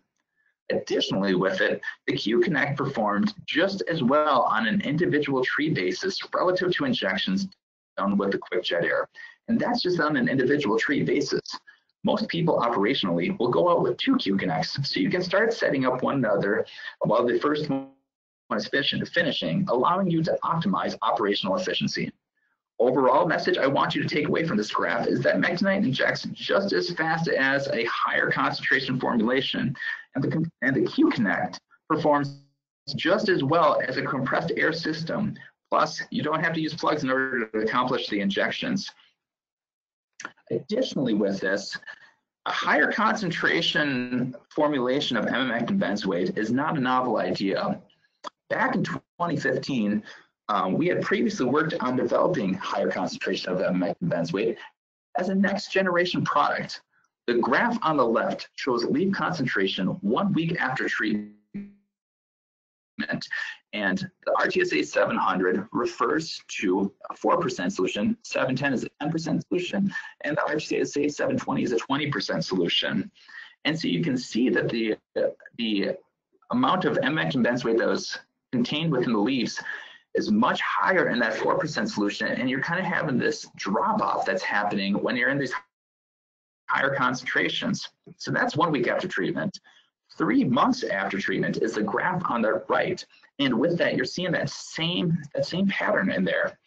A: Additionally, with it, the Q-Connect performed just as well on an individual tree basis relative to injections done with the quick jet air. And that's just on an individual tree basis. Most people operationally will go out with 2 Q-connects, so you can start setting up one another while the first one is finishing, allowing you to optimize operational efficiency. Overall message I want you to take away from this graph is that MECTINITE injects just as fast as a higher concentration formulation, and the Q-connect performs just as well as a compressed air system. Plus, you don't have to use plugs in order to accomplish the injections. Additionally, with this, a higher concentration formulation of Emamectin benzoate is not a novel idea. Back in 2015, we had previously worked on developing higher concentration of Emamectin benzoate as a next generation product. The graph on the left shows leaf concentration 1 week after treatment. And the RTSA 700 refers to a 4% solution, 710 is a 10% solution, and the RTSA 720 is a 20% solution. And so you can see that the amount of Emamectin benzoate that was contained within the leaves is much higher in that 4% solution, and you're kind of having this drop-off that's happening when you're in these higher concentrations. So that's 1 week after treatment. 3 months after treatment is the graph on the right, and with that you're seeing that same pattern in there.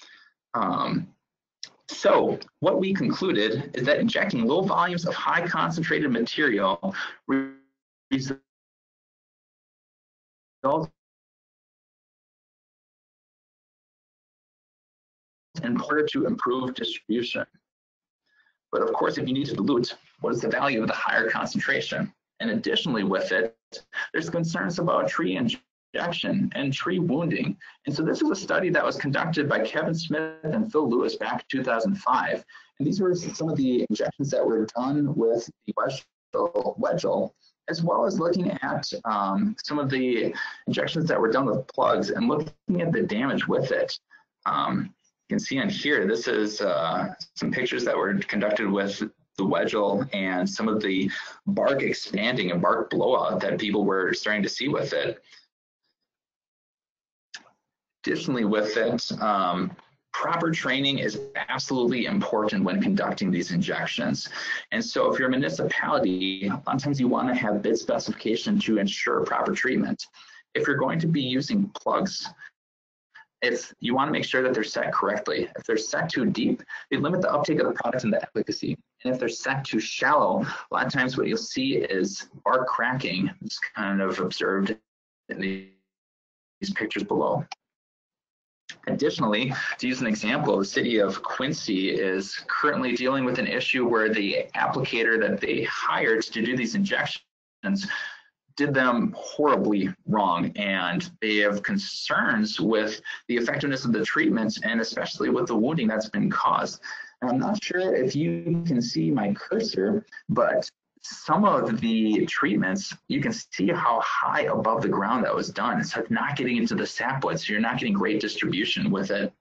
A: So what we concluded is that injecting low volumes of high concentrated material results in order to improve distribution. But of course, if you need to dilute, what is the value of the higher concentration? And additionally with it, there's concerns about tree injection and tree wounding. And so this is a study that was conducted by Kevin Smith and Phil Lewis back in 2005. And these were some of the injections that were done with the Wedgel, as well as looking at some of the injections that were done with plugs and looking at the damage with it. You can see on here, this is some pictures that were conducted with the Wedgel and some of the bark expanding and bark blowout that people were starting to see with it. Additionally with it, proper training is absolutely important when conducting these injections. And so if you're a municipality, a lot of times you want to have bid specification to ensure proper treatment. If you're going to be using plugs, if you want to make sure that they're set correctly. If they're set too deep, they limit the uptake of the product and the efficacy. And if they're set too shallow, a lot of times what you'll see is bark cracking. It's kind of observed in these pictures below. Additionally, to use an example, the city of Quincy is currently dealing with an issue where the applicator that they hired to do these injections did them horribly wrong, and they have concerns with the effectiveness of the treatments and especially with the wounding that's been caused. And I'm not sure if you can see my cursor, but some of the treatments, you can see how high above the ground that was done. So it's not getting into the sapwood, so you're not getting great distribution with it.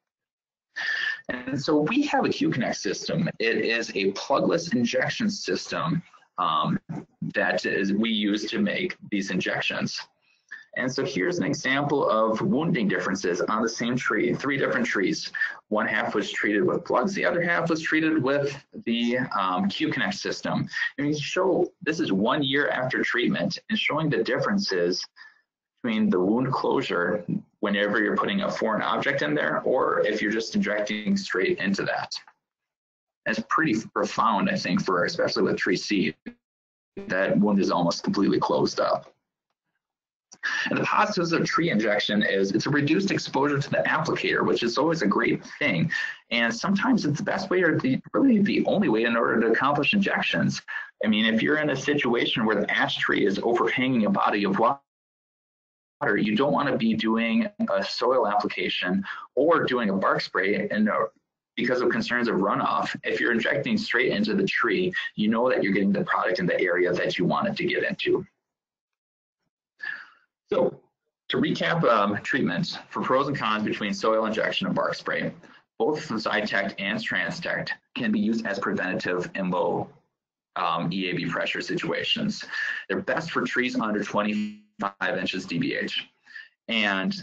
A: And so we have a Q-Connect system. It is a plugless injection system that we use to make these injections. And so here's an example of wounding differences on the same tree, 3 different trees. One half was treated with plugs, the other half was treated with the Q-Connect system. And we show this is 1 year after treatment and showing the differences between the wound closure whenever you're putting a foreign object in there or if you're just injecting straight into that. That's pretty profound, I think, for especially with tree seed. That wound is almost completely closed up. And the positives of tree injection is it's a reduced exposure to the applicator, which is always a great thing. And sometimes it's the best way or really the only way in order to accomplish injections. I mean, if you're in a situation where the ash tree is overhanging a body of water, you don't want to be doing a soil application or doing a bark spray and because of concerns of runoff. If you're injecting straight into the tree, you know that you're getting the product in the area that you want it to get into. So to recap treatments for pros and cons between soil injection and bark spray, both Xytect and Transtect can be used as preventative in low EAB pressure situations. They're best for trees under 25 inches DBH. And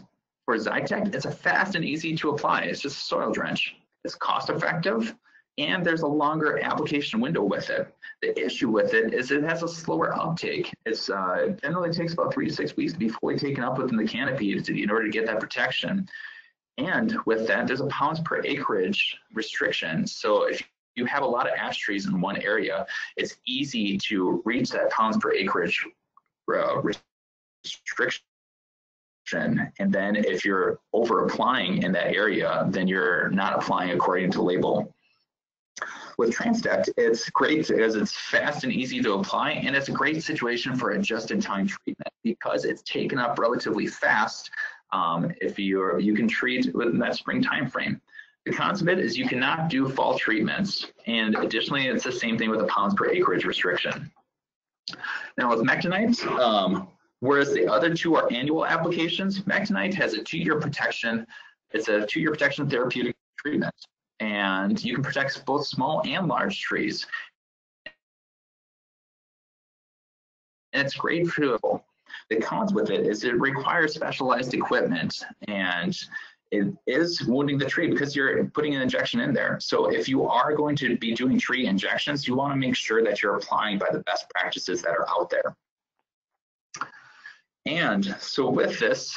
A: for Xytect, it's a fast and easy to apply. It's just a soil drench. It's cost effective and there's a longer application window with it. The issue with it is it has a slower uptake. It generally takes about 3 to 6 weeks to be fully taken up within the canopy in order to get that protection. And with that, there's a pounds per acreage restriction. So if you have a lot of ash trees in one area, it's easy to reach that pounds per acreage restriction. And then if you're over applying in that area, then you're not applying according to label. With Transtect, it's great because it's fast and easy to apply, and it's a great situation for a just-in-time treatment because it's taken up relatively fast. If you can treat within that spring time frame. The cons of it is you cannot do fall treatments, and additionally, it's the same thing with a pounds per acreage restriction. Now with MECTINITE, whereas the other two are annual applications, MECTINITE has a 2-year protection. It's a 2-year protection therapeutic treatment, and you can protect both small and large trees. And it's great for the cons with it is it requires specialized equipment, and it is wounding the tree because you're putting an injection in there. So if you are going to be doing tree injections, you want to make sure that you're applying by the best practices that are out there. And so with this,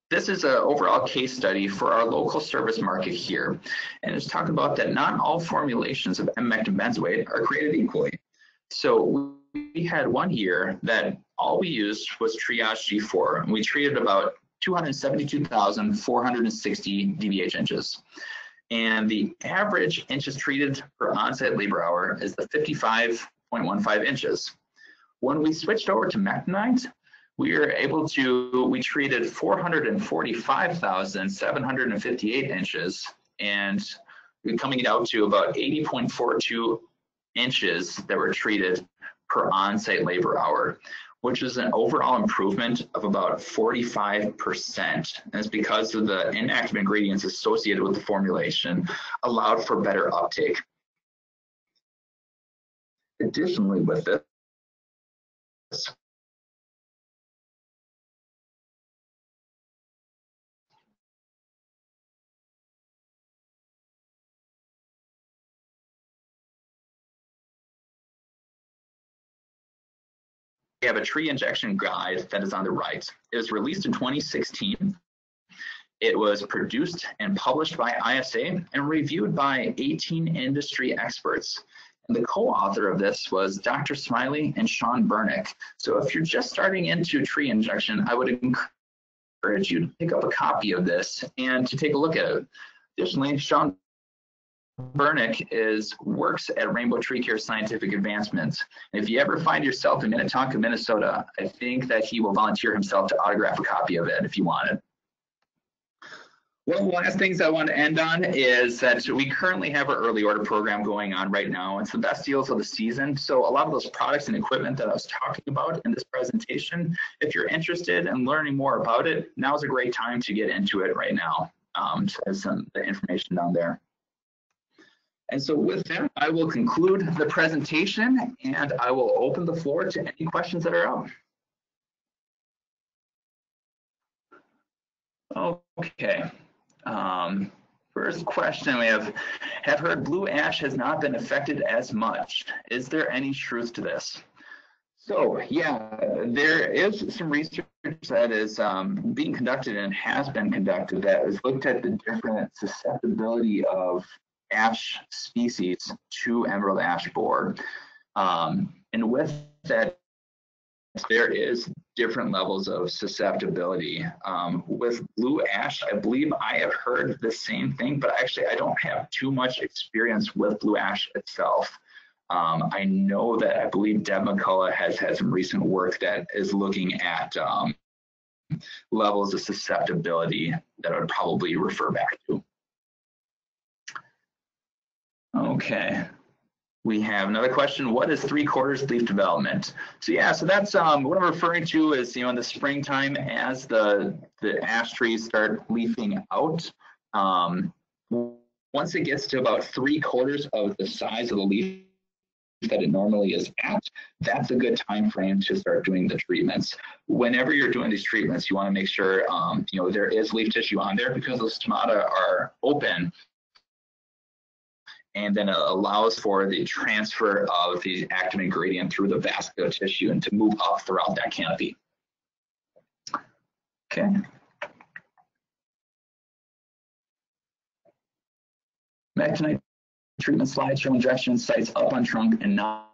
A: this is an overall case study for our local service market here. And it's talking about that not all formulations of Emamectin benzoate are created equally. So we had one year that all we used was triage G4, and we treated about 272,460 DBH inches. And the average inches treated per on-site labor hour is the 55.15 inches. When we switched over to MECTINITE, we treated 445,758 inches, and we're coming out to about 80.42 inches that were treated per on-site labor hour, which is an overall improvement of about 45%. And it's because of the inactive ingredients associated with the formulation allowed for better uptake. Additionally, with this, we have a tree injection guide that is on the right. It was released in 2016. It was produced and published by ISA and reviewed by 18 industry experts. And the co-author of this was Dr. Smiley and Sean Bernick. So if you're just starting into tree injection, I would encourage you to pick up a copy of this and to take a look at it. Additionally, Sean Bernick works at Rainbow Tree Care Scientific Advancements. And if you ever find yourself in Minnetonka, Minnesota, I think that he will volunteer himself to autograph a copy of it if you want it. One of the last things I want to end on is that we currently have our early order program going on right now. It's the best deals of the season. So a lot of those products and equipment that I was talking about in this presentation, if you're interested in learning more about it, now's a great time to get into it right now. So there's some the information down there. And so with that, I will conclude the presentation and I will open the floor to any questions that are out. Okay. First question we have heard blue ash has not been affected as much. Is there any truth to this? So yeah, there is some research that is being conducted and has been conducted that has looked at the different susceptibility of ash species to emerald ash borer. And with that, there is different levels of susceptibility. With blue ash, I believe I have heard the same thing, but actually I don't have too much experience with blue ash itself. I know that I believe Deb McCullough has had some recent work that is looking at levels of susceptibility that I would probably refer back to. Okay. We have another question. What is 3/4 leaf development? So yeah, so that's what I'm referring to is, in the springtime as the ash trees start leafing out. Once it gets to about 3/4 of the size of the leaf that it normally is at, that's a good time frame to start doing the treatments. Whenever you're doing these treatments, you want to make sure there is leaf tissue on there because those stomata are open. and then it allows for the transfer of the active ingredient through the vascular tissue and to move up throughout that canopy. Okay. MECTINITE treatment slide show injection sites up on trunk and not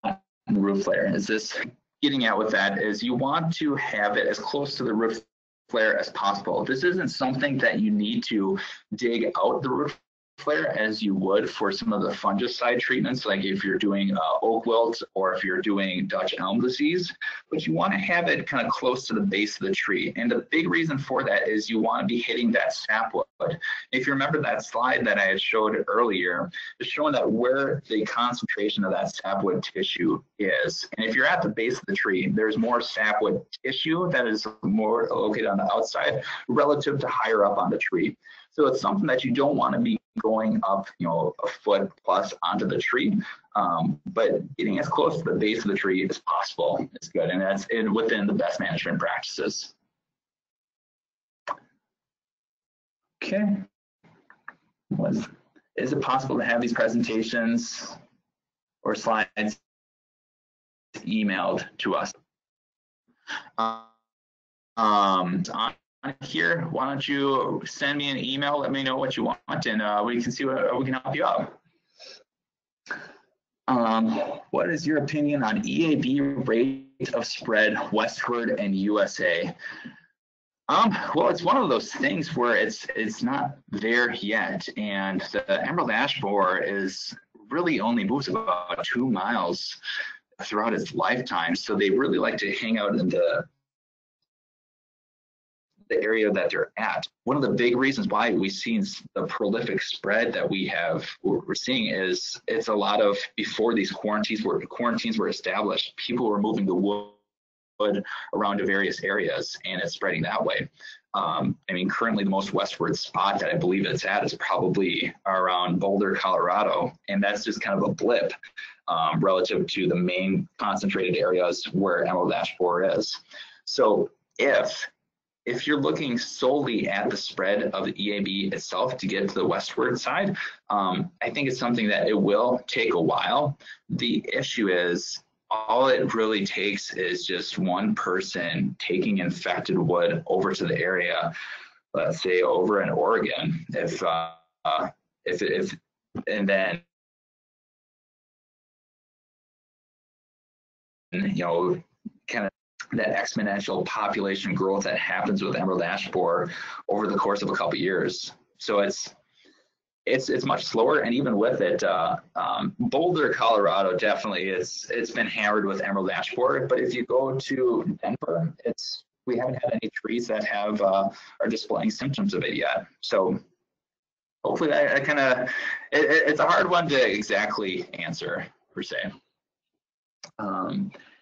A: in the roof layer. Is this getting at with that is you want to have it as close to the roof flare as possible. This isn't something that you need to dig out the roof flare as you would for some of the fungicide treatments, like if you're doing oak wilt or if you're doing Dutch elm disease, but you want to have it kind of close to the base of the tree. And the big reason for that is you want to be hitting that sapwood. If you remember that slide that I had showed earlier, it's showing that where the concentration of that sapwood tissue is. And if you're at the base of the tree, there's more sapwood tissue that is more located on the outside relative to higher up on the tree. So it's something that you don't want to be going up, a foot plus onto the tree, but getting as close to the base of the tree as possible is good, and that's within the best management practices. Okay. Is it possible to have these presentations or slides emailed to us? Here, why don't you send me an email, let me know what you want, and we can see what we can help you out. What is your opinion on EAB rate of spread westward and USA? Well, it's one of those things where it's not there yet, and the emerald ash borer is really only moves about 2 miles throughout its lifetime, so they really like to hang out in the area that they're at. One of the big reasons why we've seen the prolific spread that we're seeing is it's a lot of, before these quarantines were established, people were moving the wood around to various areas and it's spreading that way. I mean, currently the most westward spot that I believe it's at is probably around Boulder, Colorado, and that's just kind of a blip relative to the main concentrated areas where emerald ash borer is. So if you're looking solely at the spread of the EAB itself to get to the westward side, I think it's something that it will take a while. The issue is all it really takes is just one person taking infected wood over to the area, let's say over in Oregon, and then, kind of that exponential population growth that happens with emerald ash borer over the course of a couple years. So it's much slower, and even with it, Boulder, Colorado definitely it's been hammered with emerald ash borer. But if you go to Denver, we haven't had any trees that are displaying symptoms of it yet. So hopefully I kind of it's a hard one to exactly answer per se.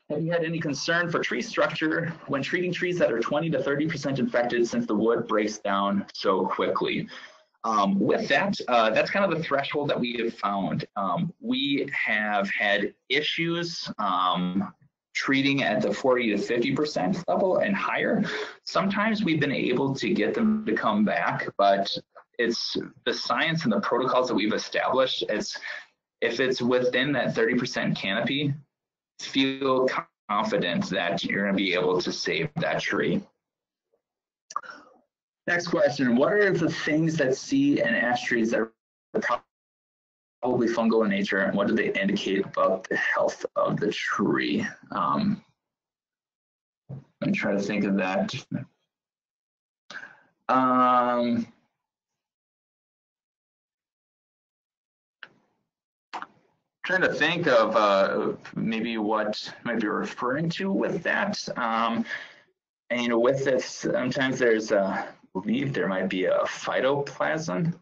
A: Have you had any concern for tree structure when treating trees that are 20 to 30% infected since the wood breaks down so quickly? With that, that's kind of the threshold that we have found. We have had issues treating at the 40 to 50% level and higher. Sometimes we've been able to get them to come back, but it's the science and the protocols that we've established. If it's within that 30% canopy, feel confident that you're going to be able to save that tree. Next question, what are the things that seed and ash trees that are probably fungal in nature, and what do they indicate about the health of the tree? Let me try to think of that. Trying to think of maybe what might be referring to with that. And with this, sometimes there's I believe there might be a phytoplasm,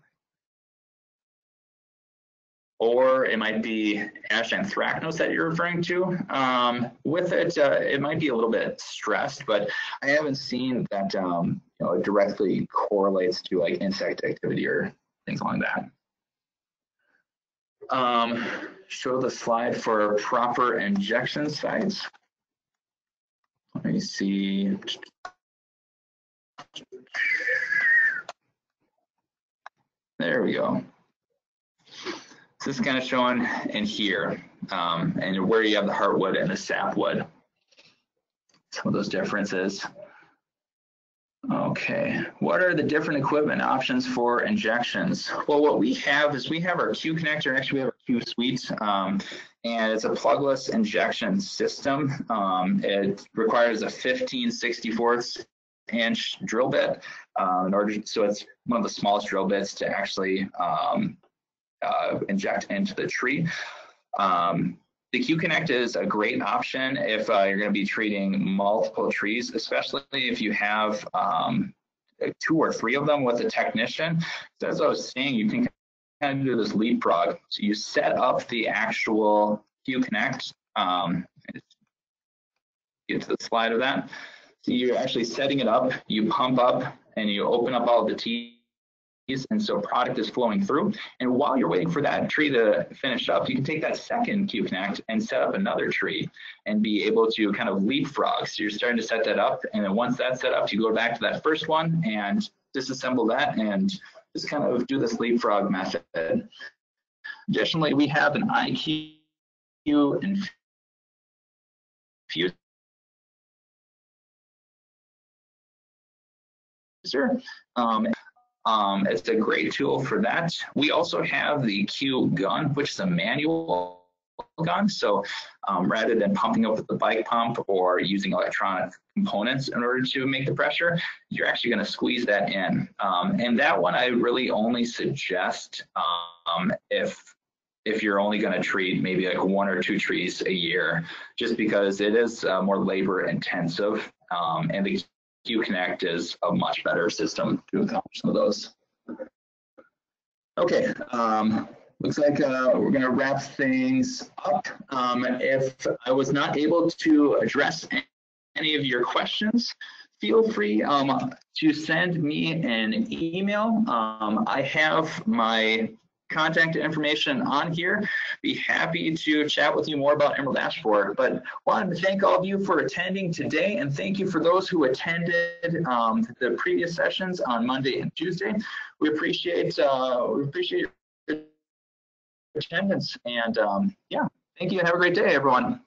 A: or it might be ash anthracnose that you're referring to. With it, it might be a little bit stressed, but I haven't seen that it directly correlates to like insect activity or things along that. Show the slide for proper injection sites. Let me see. There we go. So this is kind of shown in here, and where you have the heartwood and the sapwood. Some of those differences. Okay, what are the different equipment options for injections? Well, what we have is we have our Q connector, actually we have our Q suite, and it's a plugless injection system. It requires a 15/64 inch drill bit so it's one of the smallest drill bits to actually inject into the tree. The Q-Connect is a great option if you're going to be treating multiple trees, especially if you have 2 or 3 of them with a technician. So as I was saying, you can kind of do this leapfrog. So you set up the actual Q-Connect. Get to the slide of that. So you're actually setting it up, you pump up, and you open up all the teeth. And so product is flowing through. And while you're waiting for that tree to finish up, you can take that second Q-Connect and set up another tree and be able to kind of leapfrog. So you're starting to set that up. And then once that's set up, you go back to that first one and disassemble that and just kind of do this leapfrog method. Additionally, we have an IQ infuser. It's a great tool for that. We also have the Q gun, which is a manual gun. So rather than pumping up with the bike pump or using electronic components in order to make the pressure, you're actually going to squeeze that in. And that one I really only suggest if you're only going to treat maybe like 1 or 2 trees a year, just because it is more labor intensive, and the Q-Connect is a much better system to accomplish some of those. Okay, looks like we're going to wrap things up. If I was not able to address any of your questions, feel free to send me an email. I have my contact information on here. Be happy to chat with you more about Emerald Ash Borer. But wanted to thank all of you for attending today, and thank you for those who attended the previous sessions on Monday and Tuesday. We appreciate your attendance, and yeah, thank you and have a great day, everyone.